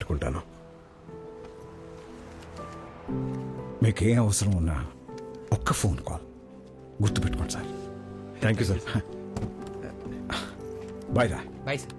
మాట్లాడుకుంటాను. మీకేం అవసరం ఉన్నా ఒక్క ఫోన్ కాల్ గుర్తుపెట్టుకోండి sir. Thank you sir. Bye రా. Bye sir.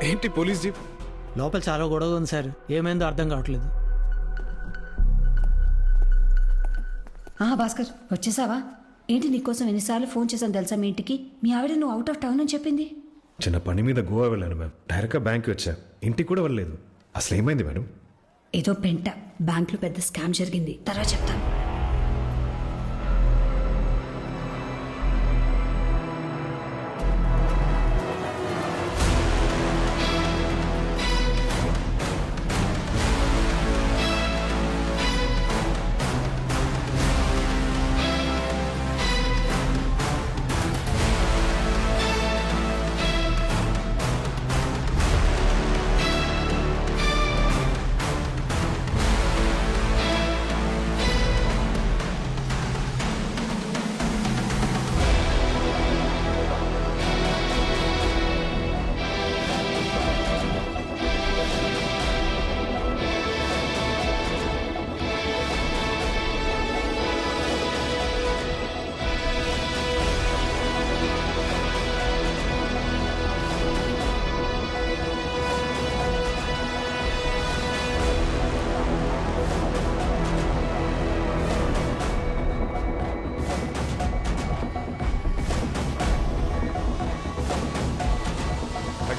ఏంటి పోలీస్ జీప్? లోపల చాలా గొడవ ఉంది సార్, ఏమైందో అర్థం కావట్లేదు. భాస్కర్ వచ్చేసావా? ఏంటి నీకోసం ఎన్నిసార్లు ఫోన్ చేశాను తెలుసా మీ ఇంటికి? మీ ఆవిడ నువ్వు అవుట్ ఆఫ్ టౌన్ అని చెప్పింది. చిన్న పని మీద గోవా వెళ్ళాను మ్యామ్. డైరెక్ట్గా బ్యాంక్కి వచ్చా. ఇంటికి కూడా వెళ్ళలేదు. అసలు ఏమైంది మేడం? ఏదో పెంట బ్యాంక్లో పెద్ద స్కామ్ జరిగింది, తర్వాత చెప్తాను.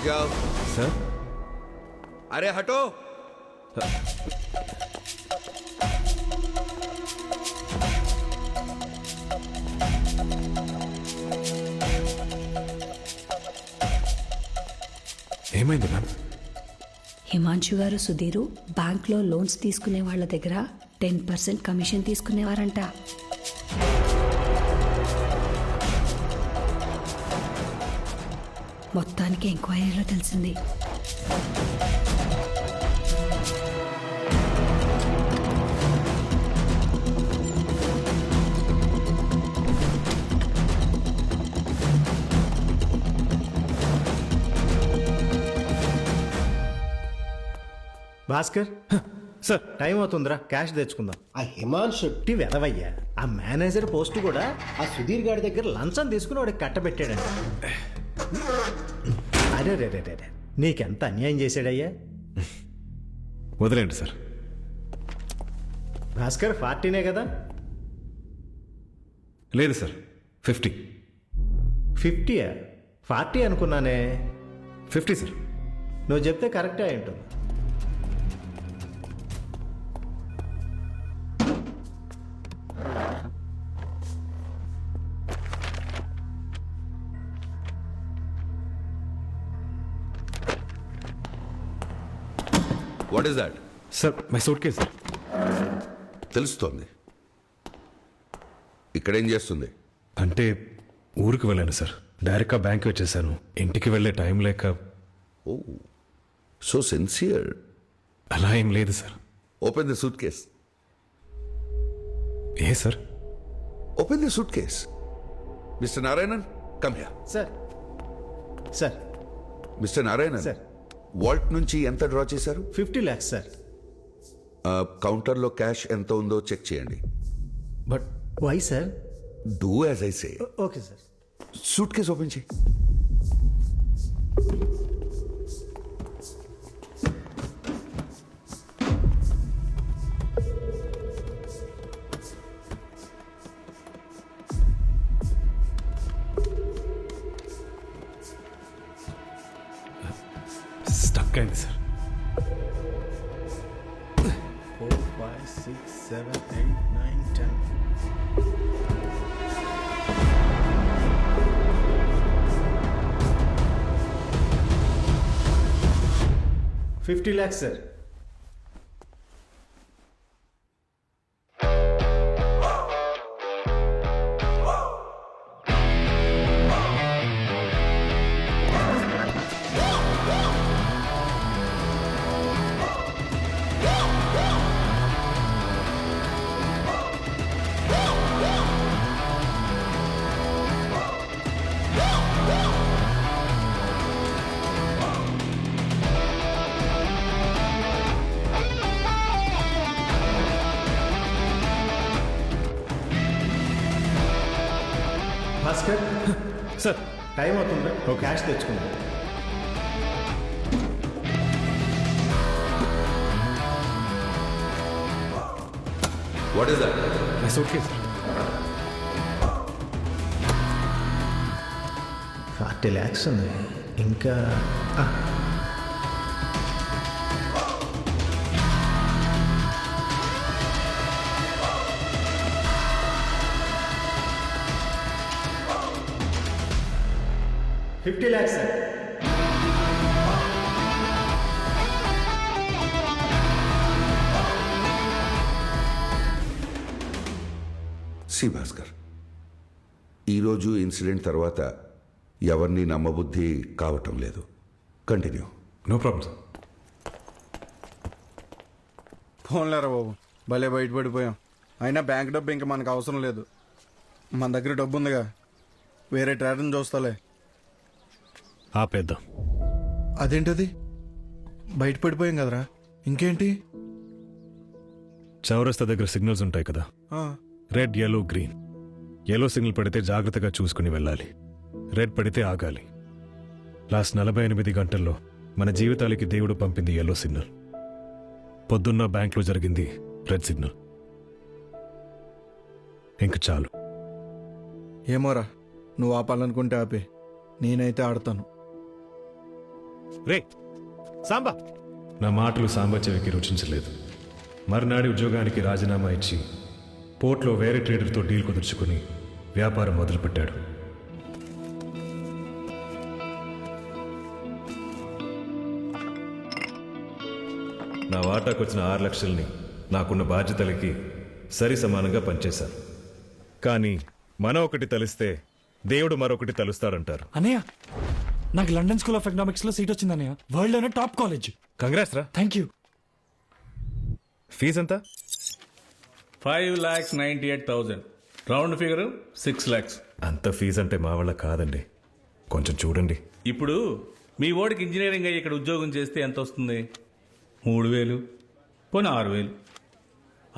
जाओ सर. अरे हटो. ఏమైంది మ్యామ్? హిమాంశు గారు సుధీరు బ్యాంక్లో లోన్స్ తీసుకునే వాళ్ళ దగ్గర 10% కమిషన్ తీసుకునేవారంట. మొత్తానికి ఎంక్వైరీలో తెలిసింది. భాస్కర్ సార్, టైం అవుతుందిరా, క్యాష్ తెచ్చుకుందాం. ఆ హిమాంశు టీ వెదవయ్యా, ఆ మేనేజర్ పోస్ట్ కూడా ఆ సుధీర్ గారి దగ్గర లంచం తీసుకుని వాడికి కట్టబెట్టాడంట. అరే రే రే రే, నీకెంత అన్యాయం చేశాడయ్యా. వదిలేండి సార్. భాస్కర్ 40నే కదా? లేదు సార్, 50. 50యా? 40 అనుకున్నానే. 50 సార్. నువ్వు చెప్తే కరెక్టే అయి ఉంటుంది. What is that? Sir, my suit case sir. తెలుస్తోంది. ఇక్కడేం చేస్తుంది? అంటే ఊరికి వెళ్ళాను సార్. డైరెక్ట్గా బ్యాంక్కి వచ్చేసాను. ఇంటికి వెళ్ళే టైం లేక. Oh, so sincere. అలా ఏం లేదు sir. Open the suitcase. ఏ sir? Open the suitcase. Mister Narayanan, come here. Sir sir mister Narayanan, sir. Vault నుంచి ఎంత డ్రా చేశారు? 50 lakhs సార్. కౌంటర్లో క్యాష్ ఎంత ఉందో చెక్ చేయండి. But why sir? Do as I say. Okay sir. Suitcase open చేయి. Stuck అయింది sir. 4, 5, 6, 7, 8, 9, 10. $50 lakhs, sir. Bhaskar, sir time అవుతుందా? క్యాష్ తెచ్చుకుందాం. What is that? నా సూట్ కేసు సార్. 40 lakhs ఉంది ఇంకా. $50 lakhs, sir. సి భాస్కర్, ఈరోజు ఇన్సిడెంట్ తర్వాత ఎవరిని నమ్మబుద్ధి కావటం లేదు. కంటిన్యూ. No problem sir. ఫోన్లేరా బాబు, భలే బయటపడిపోయాం. అయినా బ్యాంక్ డబ్బు ఇంకా మనకు అవసరం లేదు. మన దగ్గర డబ్బు ఉందిగా, వేరే ట్రేడర్ని చూస్తాలే. ఆపేద్దాం. అదేంటది? బయటపడిపోయాం కదరా, ఇంకేంటి? చౌరస్తా దగ్గర సిగ్నల్స్ ఉంటాయి కదా, red, yellow, green. yellow signal పడితే జాగ్రత్తగా చూసుకుని వెళ్ళాలి. రెడ్ పడితే ఆగాలి. లాస్ట్ 48 గంటల్లో మన జీవితాలకి దేవుడు పంపింది yellow సిగ్నల్. పొద్దున్న బ్యాంక్లో జరిగింది రెడ్ సిగ్నల్. ఇంక చాలు. ఏమోరా, నువ్వు ఆపాలనుకుంటే ఆపే, నేనైతే ఆడతాను. రే సాంబా! నా మాటలు సాంబా చెవికి రుచించలేదు. మర్నాడి ఉద్యోగానికి రాజీనామా ఇచ్చి పోర్ట్లో వేరే ట్రేడర్తో డీల్ కుదుర్చుకుని వ్యాపారం మొదలుపెట్టాడు. నా వాటాకు వచ్చిన 6 లక్షల్ని నాకున్న బాధ్యతలకి సరి సమానంగా పనిచేశాను. కానీ మనం ఒకటి తలిస్తే దేవుడు మరొకటి తలుస్తాడంటారు. అన్నయ్య, నాకు లండన్ స్కూల్ ఆఫ్ ఎకనామిక్స్ లో సీట్ వచ్చింది అన్నయ్య. వరల్డ్ లోనే టాప్ కాలేజ్. కంగ్రాట్స్ రా. Thank you. ఫీజు ఎంత? 5,98,000. Round figure 6 lakhs. అంత ఫీజు అంటే మా వల్ల కాదండి, కొంచెం చూడండి. ఇప్పుడు మీ ఓడికి ఇంజనీరింగ్ అయ్యి ఇక్కడ ఉద్యోగం చేస్తే ఎంత వస్తుంది? 3,000, పోనీ 6,000.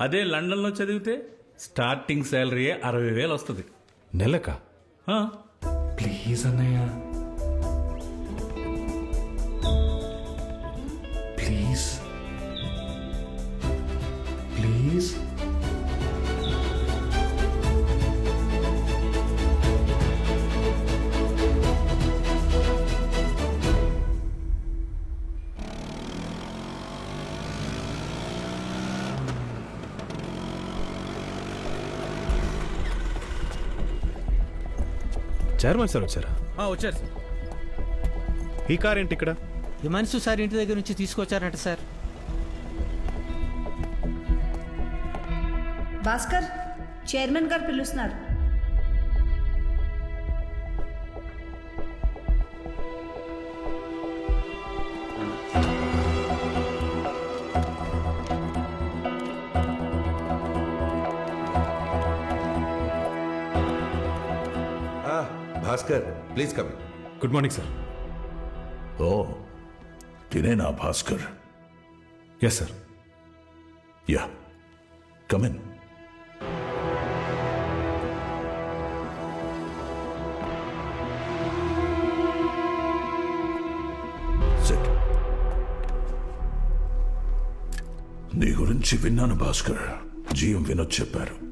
అదే లండన్లో చదివితే స్టార్టింగ్ శాలరీయే 60,000 వస్తుంది. నెలకా? ఆ, ప్లీజ్ అన్నయ్య, ప్లీజ్ ప్లీజ్. చైర్మన్ సార్ వచ్చారా? వచ్చారు సార్. ఈ కార్ ఏంటి ఇక్కడ? హిమాన్షు సార్ ఇంటి దగ్గర నుంచి తీసుకొచ్చారంట సార్. భాస్కర్, చైర్మన్ గారు పిలుస్తున్నారు. Bhaskar, please come in. Good morning sir. ఓ, తినేనా Bhaskar? Yes sir. Ya come in. నీ గురించి విన్నాను భాస్కర్. జీఎం వినోద్ చెప్పారు.